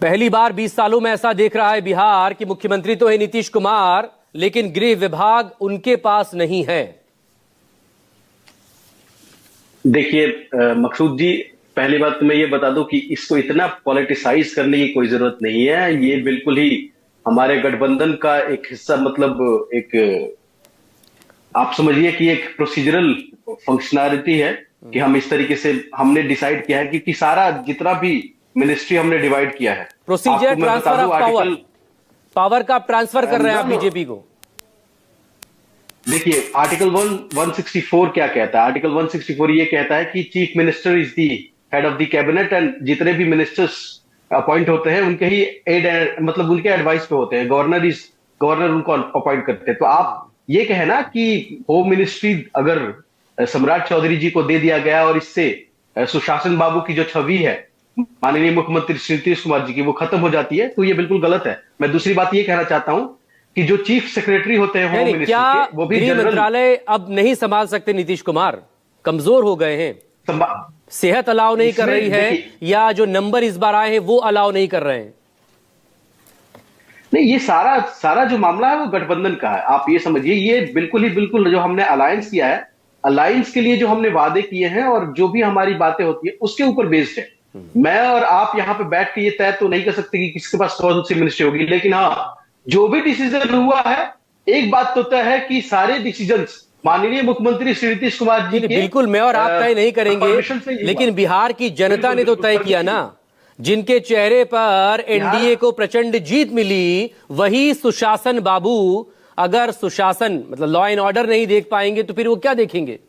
पहली बार 20 सालों में ऐसा देख रहा है बिहार कि मुख्यमंत्री तो है नीतीश कुमार, लेकिन गृह विभाग उनके पास नहीं है। देखिए मकसूद जी, पहली बात तो मैं ये बता दूं कि इसको इतना पॉलिटिसाइज करने की कोई जरूरत नहीं है। ये बिल्कुल ही हमारे गठबंधन का एक हिस्सा, मतलब एक, आप समझिए कि एक प्रोसीजरल फंक्शनैलिटी है कि हम इस तरीके से हमने डिसाइड किया है कि सारा जितना भी मिनिस्ट्री हमने डिवाइड किया है, procedure transfer of power, power का ट्रांसफर कर रहे हैं आप बीजेपी को। देखिए आर्टिकल 164 क्या कहता है? आर्टिकल 164 ये कहता है कि chief minister is the head of the cabinet and जितने भी मिनिस्टर्स अपॉइंट होते हैं उनके ही मतलब उनके एडवाइस पे होते हैं। गवर्नर उनको अपॉइंट करते हैं। तो आप ये कहे ना कि होम मिनिस्ट्री अगर सम्राट चौधरी जी को दे दिया गया और इससे सुशासन बाबू की जो छवि है माननीय मुख्यमंत्री श्री नीतीश कुमार जी की, वो खत्म हो जाती है, तो ये बिल्कुल गलत है। मैं दूसरी बात ये कहना चाहता हूं कि जो चीफ सेक्रेटरी होते हैं होम मिनिस्ट्री के, वो भी गृह मंत्रालय अब नहीं संभाल सकते नीतीश कुमार, कमजोर हो गए हैं। सेहत अलाउ नहीं कर रही है या जो नंबर इस बार आए हैं वो अलाउ नहीं कर रहे हैं? नहीं, ये सारा जो मामला है वो गठबंधन का है। आप ये समझिए, ये बिल्कुल जो हमने अलायंस किया है, अलायंस के लिए जो हमने वादे किए हैं और जो भी हमारी बातें होती है उसके ऊपर बेस्ड है। मैं और आप यहां पे बैठ के ये तय तो नहीं कर सकते कि किसके पास कौन सी मिनिस्ट्री होगी, लेकिन हाँ, जो भी डिसीजन हुआ है, एक बात तो तय है कि सारे डिसीजंस माननीय मुख्यमंत्री श्री नीतीश कुमार जी के, बिल्कुल मैं और आप तय नहीं करेंगे, लेकिन बिहार की जनता ने तो तय किया ना। जिनके चेहरे पर एनडीए को प्रचंड जीत मिली, वही सुशासन बाबू अगर सुशासन मतलब लॉ एंड ऑर्डर नहीं देख पाएंगे तो फिर वो क्या देखेंगे?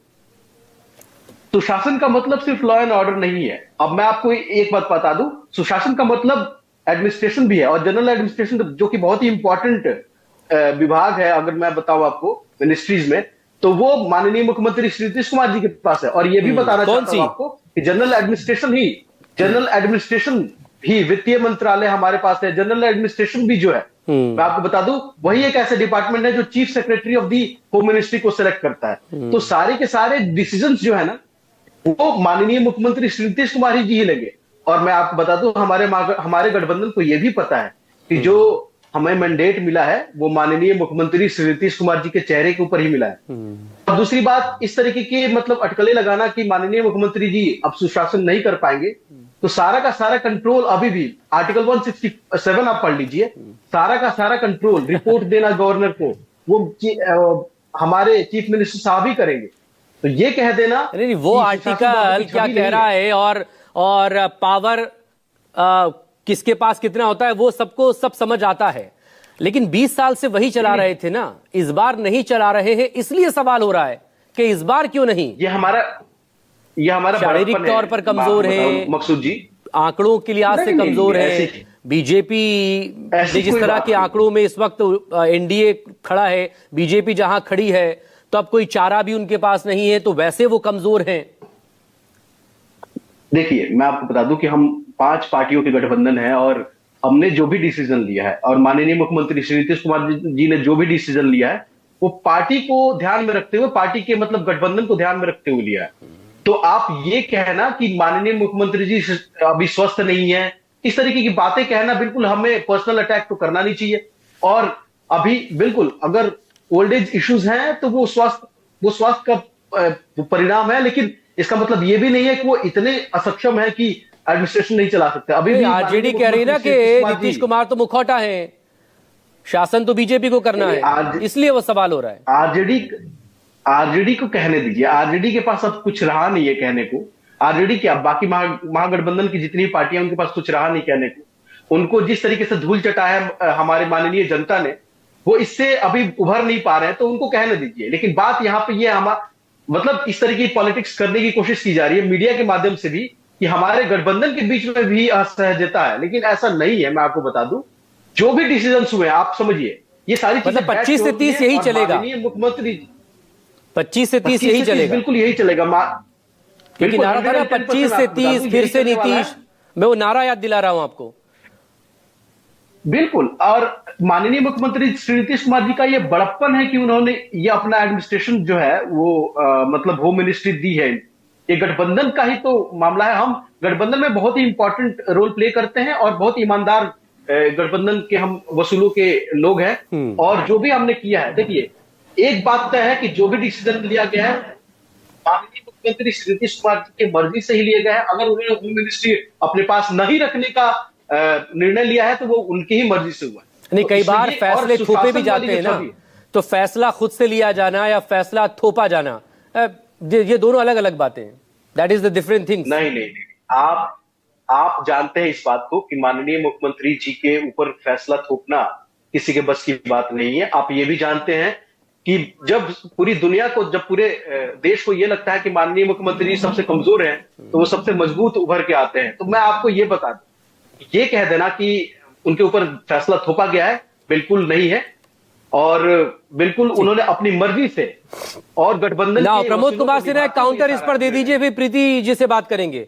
सुशासन का मतलब सिर्फ लॉ एंड ऑर्डर नहीं है। अब मैं आपको एक बात बता दूं, सुशासन का मतलब एडमिनिस्ट्रेशन भी है, और जनरल एडमिनिस्ट्रेशन जो कि बहुत ही इंपॉर्टेंट विभाग है, अगर मैं बताऊं आपको मिनिस्ट्रीज में, तो वो माननीय मुख्यमंत्री श्री नीतीश कुमार जी के पास है। और ये भी बताना चाहता हूं आपको कि जनरल एडमिनिस्ट्रेशन ही वित्तीय मंत्रालय हमारे पास है। जनरल एडमिनिस्ट्रेशन भी जो है, मैं आपको बता दूं, वही एक ऐसे डिपार्टमेंट है जो chief secretary of the home ministry को सिलेक्ट करता है। तो सारे के सारे डिसीजंस जो है ना, वो माननीय मुख्यमंत्री श्री नीतीश कुमार जी ही लेंगे। और मैं आपको बता दूं, हमारे गठबंधन को यह भी पता है कि जो हमें मैंडेट मिला है वो माननीय मुख्यमंत्री श्री नीतीश कुमार जी के चेहरे के ऊपर ही मिला है। और दूसरी बात, इस तरीके की मतलब अटकलें लगाना कि माननीय मुख्यमंत्री जी अब सुशासन नहीं कर पाएंगे, तो सारा का सारा कंट्रोल अभी भी आर्टिकल 167 आप पढ़ लीजिए, सारा का सारा कंट्रोल रिपोर्ट देना गवर्नर को वो हमारे चीफ मिनिस्टर साहब ही करेंगे। तो ये कह देना नहीं, वो आर्टिकल क्या कह रहा है और पावर किसके पास कितना होता है वो सबको सब समझ आता है, लेकिन 20 साल से वही चला रहे थे ना, इस बार नहीं चला रहे हैं, इसलिए सवाल हो रहा है कि इस बार क्यों नहीं। ये हमारा शारीरिक तौर पर कमजोर है, मकसूद जी, आंकड़ों के लिहाज से कमजोर है। बीजेपी जिस तरह के आंकड़ों में इस वक्त एनडीए खड़ा है, बीजेपी जहां खड़ी है, तो अब कोई चारा भी उनके पास नहीं है, तो वैसे वो कमजोर हैं। देखिए मैं आपको बता दूं कि हम 5 पार्टियों के गठबंधन है और हमने जो भी डिसीजन लिया है और माननीय मुख्यमंत्री श्री नीतीश कुमार जी ने जो भी डिसीजन लिया है वो पार्टी को ध्यान में रखते हुए, पार्टी के मतलब गठबंधन को ध्यान में रखते हुए लिया है। तो आप ये कहना कि माननीय मुख्यमंत्री जी अभी स्वस्थ नहीं है, इस तरीके की बातें कहना, बिल्कुल हमें पर्सनल अटैक तो करना नहीं चाहिए। और अभी बिल्कुल अगर ओल्ड एज इश्यूज हैं तो वो स्वास्थ्य का परिणाम है, लेकिन इसका मतलब ये भी नहीं है कि वो इतने असक्षम है कि एडमिनिस्ट्रेशन नहीं चला सकते। अभी भी आरजेडी कह रही है ना कि नीतीश कुमार तो मुखौटा है, शासन तो बीजेपी को करना है, इसलिए वो सवाल हो रहा है। आरजेडी को कहने दीजिए, आरजेडी के पास अब कुछ रहा नहीं है कहने को। आरजेडी क्या, बाकी महागठबंधन की जितनी पार्टियां उनके पास कुछ रहा नहीं कहने को। उनको जिस तरीके से धूल चटाया हमारे माननीय जनता ने, वो इससे अभी उभर नहीं पा रहे हैं, तो उनको कहने दीजिए। लेकिन बात यहाँ पे ये मतलब इस तरह की पॉलिटिक्स करने की कोशिश की जा रही है मीडिया के माध्यम से भी कि हमारे गठबंधन के बीच में भी असहजता है, लेकिन ऐसा नहीं है। मैं आपको बता दूं, जो भी डिसीजंस हुए आप समझिए, ये सारी चीजें 25 से 30 यही चलेगा, मुख्यमंत्री 25 से 30 यही चलेगा, बिल्कुल यही चलेगा। क्योंकि नारा था ना 25 से 30 फिर से नीतीश, मैं वो नारा याद दिला रहा हूं आपको। बिल्कुल, और माननीय मुख्यमंत्री श्री नीतीश कुमार जी का ये बड़प्पन है कि उन्होंने ये अपना एडमिनिस्ट्रेशन जो है वो मतलब होम मिनिस्ट्री दी है ये गठबंधन का ही तो मामला है। हम गठबंधन में बहुत ही इंपॉर्टेंट रोल प्ले करते हैं और बहुत ईमानदार गठबंधन के हम वसूलों के लोग हैं। और जो भी हमने किया है, देखिए एक बात तय है कि जो भी डिसीजन लिया गया है माननीय मुख्यमंत्री श्री नीतीश कुमार जी की मर्जी से ही लिया गया है। अगर उन्होंने होम मिनिस्ट्री अपने पास नहीं रखने का निर्णय लिया है तो वो उनकी ही मर्जी से हुआ है। नहीं, तो कई बार इसलिए फैसले और थोपे भी सुशासन जाते वाली हैं जो ना, छवि है, तो फैसला खुद से लिया जाना या फैसला थोपा जाना, ये दोनों अलग अलग बातें हैं। That is the different things. नहीं, आप जानते हैं इस बात को कि माननीय मुख्यमंत्री जी के ऊपर फैसला थोपना किसी के बस की बात नहीं है। आप ये भी जानते हैं कि जब पूरी दुनिया को, जब पूरे देश को ये लगता है कि माननीय मुख्यमंत्री जी सबसे कमजोर हैं, तो वो सबसे मजबूत उभर के आते हैं। तो मैं आपको ये बता दूं, ये कह देना कि उनके ऊपर फैसला थोपा गया है, बिल्कुल नहीं है। और बिल्कुल उन्होंने अपनी मर्जी से और गठबंधन ना के प्रमोद वकीलों कुमार को सिन्हा निभाते काउंटर हुए इस पर दे सारा दीजिए, फिर प्रीति जी से बात करेंगे।